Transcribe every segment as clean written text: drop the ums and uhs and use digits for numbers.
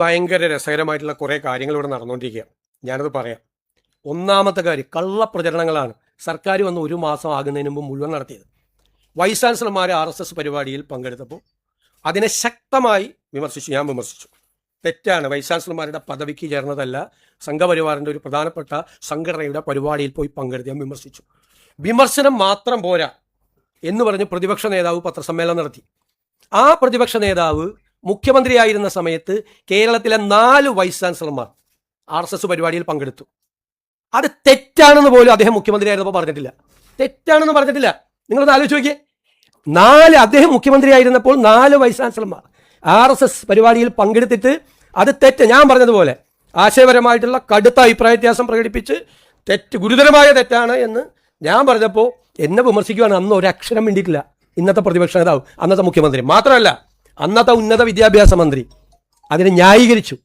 ഭയങ്കര രസകരമായിട്ടുള്ള കുറേ കാര്യങ്ങൾ ഇവിടെ നടന്നുകൊണ്ടിരിക്കുക. ഞാനത് പറയാം. ഒന്നാമത്തെ കാര്യം കള്ളപ്രചരണങ്ങളാണ്. സർക്കാർ വന്ന് 1 മാസം ആകുന്നതിന് മുമ്പ് മുഴുവൻ നടത്തിയത്. വൈസ് ചാൻസലർമാർ RSS പരിപാടിയിൽ പങ്കെടുത്തപ്പോൾ അതിനെ ശക്തമായി വിമർശിച്ചു. ഞാൻ വിമർശിച്ചു. തെറ്റാണ്. വൈസ് ചാൻസലർമാരുടെ പദവിക്ക് ചേർന്നതല്ല. സംഘപരിവാറിൻ്റെ ഒരു പ്രധാനപ്പെട്ട സംഘടനയുടെ പരിപാടിയിൽ പോയി പങ്കെടുത്ത് ഞാൻ വിമർശിച്ചു. വിമർശനം മാത്രം പോരാ എന്ന് പറഞ്ഞ് പ്രതിപക്ഷ നേതാവ് പത്രസമ്മേളനം നടത്തി. ആ പ്രതിപക്ഷ നേതാവ് മുഖ്യമന്ത്രിയായിരുന്ന സമയത്ത് കേരളത്തിലെ 4 വൈസ് ചാൻസലർമാർ RSS പരിപാടിയിൽ പങ്കെടുത്തു. അത് തെറ്റാണെന്ന് പോലും അദ്ദേഹം മുഖ്യമന്ത്രിയായിരുന്നപ്പോൾ പറഞ്ഞിട്ടില്ല. തെറ്റാണെന്ന് പറഞ്ഞിട്ടില്ല. നിങ്ങളൊന്ന് ആലോചിച്ച് നോക്കിയേ. അദ്ദേഹം മുഖ്യമന്ത്രിയായിരുന്നപ്പോൾ 4 വൈസ് ചാൻസലർമാർ RSS പരിപാടിയിൽ പങ്കെടുത്തിട്ട് അത് തെറ്റ്, ഞാൻ പറഞ്ഞതുപോലെ ആശയപരമായിട്ടുള്ള കടുത്ത അഭിപ്രായ വ്യത്യാസം പ്രകടിപ്പിച്ച് ഗുരുതരമായ തെറ്റാണ് എന്ന് ഞാൻ പറഞ്ഞപ്പോൾ എന്നെ വിമർശിക്കുകയാണ്. അന്ന് ഒരക്ഷരം വേണ്ടിയിട്ടില്ല ഇന്നത്തെ പ്രതിപക്ഷ നേതാവ്, അന്നത്തെ മുഖ്യമന്ത്രി. മാത്രമല്ല അന്നത്തെ ഉന്നത വിദ്യാഭ്യാസ മന്ത്രി അതിനെ ന്യായീകരിച്ചു.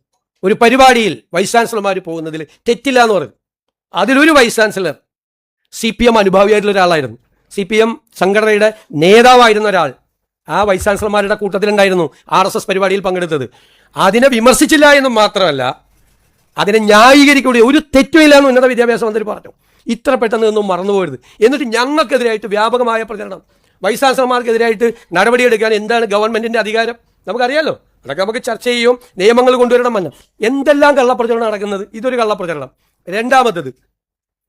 ഒരു പരിപാടിയിൽ വൈസ് ചാൻസലർമാർ പോകുന്നതിൽ തെറ്റില്ല എന്ന് പറഞ്ഞു. അതിലൊരു വൈസ് ചാൻസലർ CPM അനുഭാവിയായിട്ടുള്ള ഒരാളായിരുന്നു. CPM സംഘടനയുടെ നേതാവായിരുന്ന ഒരാൾ ആ വൈസ് ചാൻസലർമാരുടെ കൂട്ടത്തിലുണ്ടായിരുന്നു RSS പരിപാടിയിൽ പങ്കെടുത്തത്. അതിനെ വിമർശിച്ചില്ല എന്നും മാത്രമല്ല അതിനെ ന്യായീകരിക്കുകയും ഒരു തെറ്റുമില്ല എന്ന് ഉന്നത വിദ്യാഭ്യാസ മന്ത്രി പറഞ്ഞു. ഇത്ര പെട്ടെന്ന് ഒന്നും മറന്നുപോകരുത്. എന്നിട്ട് ഞങ്ങൾക്കെതിരായിട്ട് വ്യാപകമായ പ്രചരണം, വൈസ് ചാൻസലർമാർക്കെതിരായിട്ട് നടപടിയെടുക്കാൻ എന്താണ് ഗവൺമെന്റിന്റെ അധികാരം നമുക്കറിയാലോ. അതൊക്കെ നമുക്ക് ചർച്ച ചെയ്യും. നിയമങ്ങൾ കൊണ്ടുവരണം മഞ്ഞം. എന്തെല്ലാം കള്ളപ്രചരണം നടക്കുന്നത്. ഇതൊരു കള്ളപ്രചരണം. രണ്ടാമത്തത്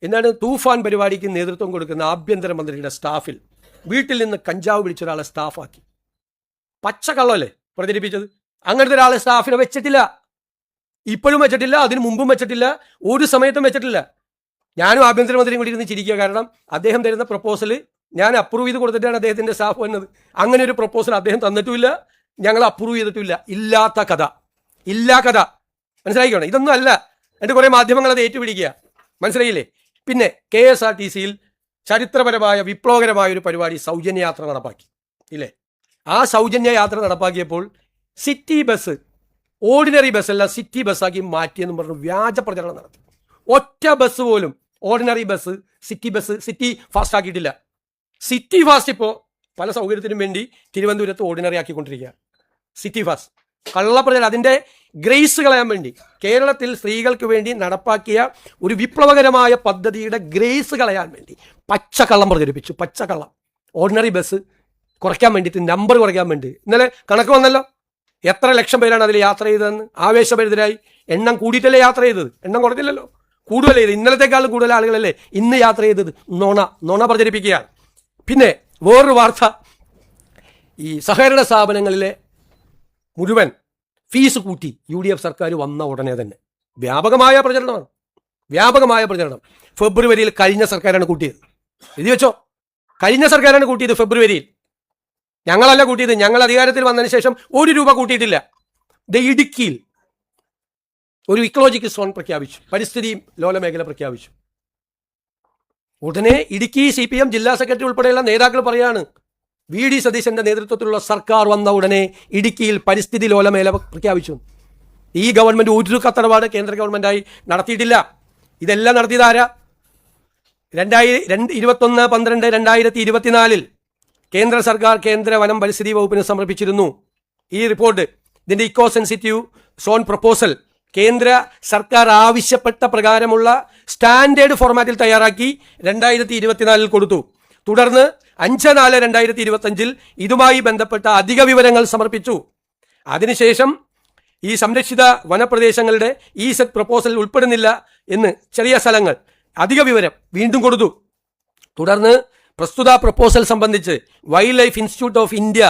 എന്താണ്, തൂഫാൻ പരിപാടിക്ക് നേതൃത്വം കൊടുക്കുന്ന ആഭ്യന്തരമന്ത്രിയുടെ സ്റ്റാഫിൽ വീട്ടിൽ നിന്ന് കഞ്ചാവ് പിടിച്ച ഒരാളെ സ്റ്റാഫാക്കി. പച്ചക്കള്ളല്ലേ പ്രചരിപ്പിച്ചത്. അങ്ങനത്തെ ഒരാളെ സ്റ്റാഫിനെ വെച്ചിട്ടില്ല. ഇപ്പോഴും വെച്ചിട്ടില്ല, അതിന് മുമ്പും വെച്ചിട്ടില്ല, ഒരു സമയത്തും വെച്ചിട്ടില്ല. ഞാനും ആഭ്യന്തരമന്ത്രിയും കൂടി ഇരുന്ന് ചിരിക്കുക. കാരണം അദ്ദേഹം തരുന്ന പ്രപ്പോസൽ ഞാൻ അപ്രൂവ് ചെയ്ത് കൊടുത്തിട്ടാണ് അദ്ദേഹത്തിൻ്റെ സ്റ്റാഫ് വന്നത്. അങ്ങനെ ഒരു പ്രപ്പോസൽ അദ്ദേഹം തന്നിട്ടുമില്ല, ഞങ്ങൾ അപ്രൂവ് ചെയ്തിട്ടുമില്ല. ഇല്ലാത്ത കഥ, ഇല്ലാ കഥ. മനസ്സിലാക്കിക്കണം. ഇതൊന്നും അല്ല. എന്നിട്ട് കുറേ മാധ്യമങ്ങൾ അത് ഏറ്റുപിടിക്കുക. മനസ്സിലായില്ലേ? പിന്നെ KSRTCയിൽ ചരിത്രപരമായ വിപ്ലവകരമായ ഒരു പരിപാടി സൗജന്യ യാത്ര നടപ്പാക്കി ഇല്ലേ? ആ സൗജന്യ യാത്ര നടപ്പാക്കിയപ്പോൾ സിറ്റി ബസ്, ഓർഡിനറി ബസ്സല്ല സിറ്റി ബസ്സാക്കി മാറ്റിയെന്നും പറഞ്ഞു വ്യാജ പ്രചരണം നടത്തി. ഒറ്റ ബസ് പോലും ഓർഡിനറി ബസ്, സിറ്റി ഫാസ്റ്റ് ആക്കിയിട്ടില്ല. സിറ്റി ഫാസ്റ്റ് ഇപ്പോൾ പല സൗകര്യത്തിനും വേണ്ടി തിരുവനന്തപുരത്ത് ഓർഡിനറി ആക്കിക്കൊണ്ടിരിക്കുക. സിറ്റി ഫാസ്റ്റ് കള്ളപ്രചരണം, അതിൻ്റെ ഗ്രേസ് കളയാൻ വേണ്ടി കേരളത്തിൽ സ്ത്രീകൾക്ക് വേണ്ടി നടപ്പാക്കിയ ഒരു വിപ്ലവകരമായ പദ്ധതിയുടെ ഗ്രേസ് കളയാൻ വേണ്ടി പച്ചക്കള്ളം പ്രചരിപ്പിച്ചു. പച്ചക്കള്ളം. ഓർഡിനറി ബസ് കുറയ്ക്കാൻ വേണ്ടിയിട്ട്, നമ്പർ കുറയ്ക്കാൻ വേണ്ടി. ഇന്നലെ കണക്ക് വന്നല്ലോ, എത്ര ലക്ഷം പേരാണ് അതിൽ യാത്ര ചെയ്തതെന്ന്. ആവേശഭരിതരായി. എണ്ണം കൂടിയിട്ടല്ലേ യാത്ര ചെയ്തത്, എണ്ണം കുറഞ്ഞില്ലല്ലോ, കൂടുതലേ ചെയ്ത്. ഇന്നലത്തെക്കാളും കൂടുതൽ ആളുകളല്ലേ ഇന്ന് യാത്ര ചെയ്തത്. നുണ പ്രചരിപ്പിക്കുകയാണ്. പിന്നെ വേറൊരു വാർത്ത, ഈ സഹകരണ സ്ഥാപനങ്ങളിലെ മുഴുവൻ ഫീസ് കൂട്ടി UDF സർക്കാർ വന്ന ഉടനെ തന്നെ വ്യാപകമായ പ്രചരണമാണ്. വ്യാപകമായ പ്രചരണം. ഫെബ്രുവരിയിൽ കഴിഞ്ഞ സർക്കാരാണ് കൂട്ടിയത്. എഴുതി വെച്ചോ, കഴിഞ്ഞ സർക്കാരാണ് കൂട്ടിയത് ഫെബ്രുവരിയിൽ. ഞങ്ങളല്ല കൂട്ടിയത്. ഞങ്ങൾ അധികാരത്തിൽ വന്നതിന് ശേഷം 1 രൂപ കൂട്ടിയിട്ടില്ല. ഇടുക്കിയിൽ ഒരു ഇക്കോളജിക്കൽ സോൺ പ്രഖ്യാപിച്ചു, പരിസ്ഥിതി ലോല മേഖല പ്രഖ്യാപിച്ചു. ഉടനെ ഇടുക്കി CPM ജില്ലാ സെക്രട്ടറി ഉൾപ്പെടെയുള്ള നേതാക്കൾ പറയാണ്, VD സതീശന്റെ നേതൃത്വത്തിലുള്ള സർക്കാർ വന്ന ഉടനെ ഇടുക്കിയിൽ പരിസ്ഥിതി ലോല മേഖല പ്രഖ്യാപിച്ചു. ഈ ഗവൺമെന്റ് ഒരു കത്തടപാട് കേന്ദ്ര ഗവൺമെന്റായി നടത്തിയിട്ടില്ല. ഇതെല്ലാം നടത്തിയത് ആരാ? 2021-12-2024 കേന്ദ്ര സർക്കാർ കേന്ദ്ര വനം പരിസ്ഥിതി വകുപ്പിന് സമർപ്പിച്ചിരുന്നു ഈ റിപ്പോർട്ട്. ഇതിന്റെ ഇക്കോ സെൻസിറ്റീവ് സോൺ പ്രപ്പോസൽ കേന്ദ്ര സർക്കാർ ആവശ്യപ്പെട്ട പ്രകാരമുള്ള സ്റ്റാൻഡേർഡ് ഫോർമാറ്റിൽ തയ്യാറാക്കി 2024 കൊടുത്തു. തുടർന്ന് 5/4/2025 ഇതുമായി ബന്ധപ്പെട്ട അധിക വിവരങ്ങൾ സമർപ്പിച്ചു. അതിനുശേഷം ഈ സംരക്ഷിത വനപ്രദേശങ്ങളുടെ ഈ സെറ്റ് പ്രപ്പോസൽ ഉൾപ്പെടുന്നില്ല എന്ന് ചെറിയ സ്ഥലങ്ങൾ അധിക വിവരം വീണ്ടും കൊടുത്തു. തുടർന്ന് പ്രസ്തുത പ്രപ്പോസൽ സംബന്ധിച്ച് wild life institute of India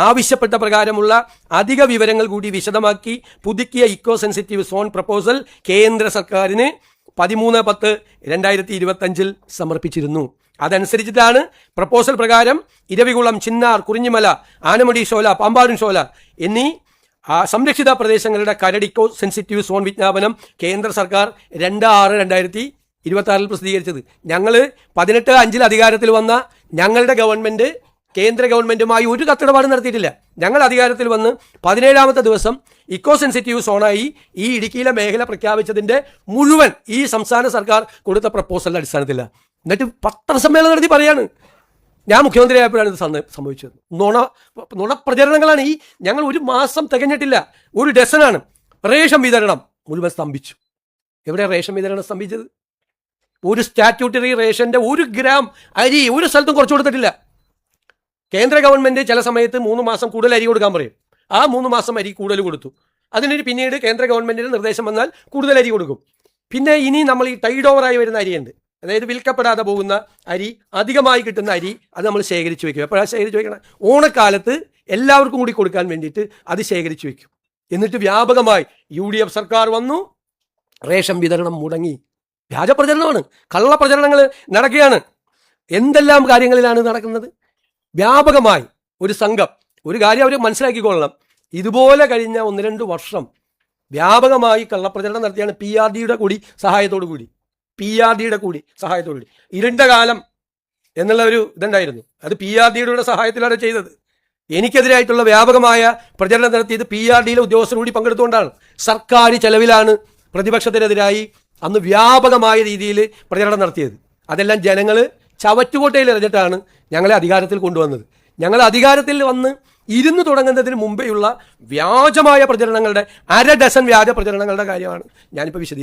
ആവശ്യപ്പെട്ട പ്രകാരമുള്ള അധിക വിവരങ്ങൾ കൂടി വിശദമാക്കി പുതുക്കിയ ഇക്കോ സെൻസിറ്റീവ് സോൺ പ്രപ്പോസൽ കേന്ദ്ര സർക്കാരിന് 13/10/2025 സമർപ്പിച്ചിരുന്നു. അതനുസരിച്ചിട്ടാണ് പ്രപ്പോസൽ പ്രകാരം ഇരവികുളം, ചിന്നാർ, കുറിഞ്ഞിമല, ആനമുടി ഷോല, പാമ്പാടും ഷോല എന്നീ സംരക്ഷിത പ്രദേശങ്ങളുടെ കരട് ഇക്കോ സെൻസിറ്റീവ് സോൺ വിജ്ഞാപനം കേന്ദ്ര സർക്കാർ 2/6/2026 പ്രസിദ്ധീകരിച്ചത്. ഞങ്ങൾ 18/5 അധികാരത്തിൽ വന്ന ഞങ്ങളുടെ ഗവൺമെന്റ് കേന്ദ്ര ഗവൺമെന്റുമായി ഒരു കത്തിടപാട് നടത്തിയിട്ടില്ല. ഞങ്ങൾ അധികാരത്തിൽ വന്ന് 17ാമത്തെ ദിവസം ഇക്കോ സെൻസിറ്റീവ് സോണായി ഈ ഇടുക്കിയിലെ മേഖല പ്രഖ്യാപിച്ചതിന്റെ മുഴുവൻ ഈ സംസ്ഥാന സർക്കാർ കൊടുത്ത പ്രപ്പോസലിന്റെ അടിസ്ഥാനത്തില്ല. എന്നിട്ട് പത്രസമ്മേളനം നടത്തി പറയാണ് ഞാൻ മുഖ്യമന്ത്രിയായപ്പോഴാണ് ഇത് സംഭവിച്ചത്. നുണ പ്രചരണങ്ങളാണ് ഈ. ഞങ്ങൾ 1 മാസം തികഞ്ഞിട്ടില്ല, 1 ഡസനാണ് റേഷൻ വിതരണം മുഴുവൻ സ്തംഭിച്ചു. എവിടെ റേഷൻ വിതരണം സ്തംഭിച്ചത്? ഒരു സ്റ്റാറ്റ്യൂട്ടറി റേഷന്റെ 1 ഗ്രാം അരി ഒരു സ്ഥലത്തും കുറച്ചു കൊടുത്തിട്ടില്ല. കേന്ദ്ര ഗവൺമെന്റ് ചില സമയത്ത് 3 മാസം കൂടുതൽ അരി കൊടുക്കാൻ പറയും. ആ 3 മാസം അരി കൂടുതൽ കൊടുത്തു. അതിന് പിന്നീട് കേന്ദ്ര ഗവൺമെന്റിന്റെ നിർദ്ദേശം വന്നാൽ കൂടുതൽ അരി കൊടുക്കും. പിന്നെ ഇനി നമ്മൾ ഈ ടൈഡ് ഓവറായി വരുന്ന അരിയുണ്ട്, അതായത് വിൽക്കപ്പെടാതെ പോകുന്ന അരി, അധികമായി കിട്ടുന്ന അരി, അത് നമ്മൾ ശേഖരിച്ച് വെക്കും. എപ്പോഴാണ് ശേഖരിച്ച് വെക്കണം? ഓണക്കാലത്ത് എല്ലാവർക്കും കൂടി കൊടുക്കാൻ വേണ്ടിയിട്ട് അത് ശേഖരിച്ച് വെക്കും. എന്നിട്ട് വ്യാപകമായി UDF സർക്കാർ വന്നു, റേഷൻ വിതരണം മുടങ്ങി. വ്യാജ പ്രചരണമാണ്, കള്ളപ്രചരണങ്ങൾ നടക്കുകയാണ്. എന്തെല്ലാം കാര്യങ്ങളിലാണ് നടക്കുന്നത്? വ്യാപകമായി ഒരു സംഘം, ഒരു കാര്യം അവർ മനസ്സിലാക്കിക്കൊള്ളണം, ഇതുപോലെ കഴിഞ്ഞ 1-2 വർഷം വ്യാപകമായി കള്ളപ്രചരണം നടത്തിയാണ് PRDയുടെ കൂടി സഹായത്തോടു കൂടി. ഇരുണ്ട കാലം എന്നുള്ള ഒരു ഇതുണ്ടായിരുന്നു, അത് PRDയുടെ സഹായത്തിലാണ് ചെയ്തത്. എനിക്കെതിരായിട്ടുള്ള വ്യാപകമായ പ്രചരണം നടത്തിയത് PRDയിലെ ഉദ്യോഗസ്ഥർ കൂടി പങ്കെടുത്തുകൊണ്ടാണ്. സർക്കാർ ചെലവിലാണ് പ്രതിപക്ഷത്തിനെതിരായി അന്ന് വ്യാപകമായ രീതിയിൽ പ്രചരണം നടത്തിയത്. അതെല്ലാം ജനങ്ങൾ ചവറ്റുകൊട്ടയിൽ എറിഞ്ഞിട്ടാണ് ഞങ്ങളെ അധികാരത്തിൽ കൊണ്ടുവന്നത്. ഞങ്ങൾ അധികാരത്തിൽ വന്ന് ഇരുന്ന് തുടങ്ങുന്നതിന് മുമ്പെയുള്ള വ്യാജമായ പ്രചരണങ്ങളുടെ 1/2 ഡസൻ വ്യാജ പ്രചരണങ്ങളുടെ കാര്യമാണ് ഞാനിപ്പോൾ വിശദീകരിക്കുന്നത്.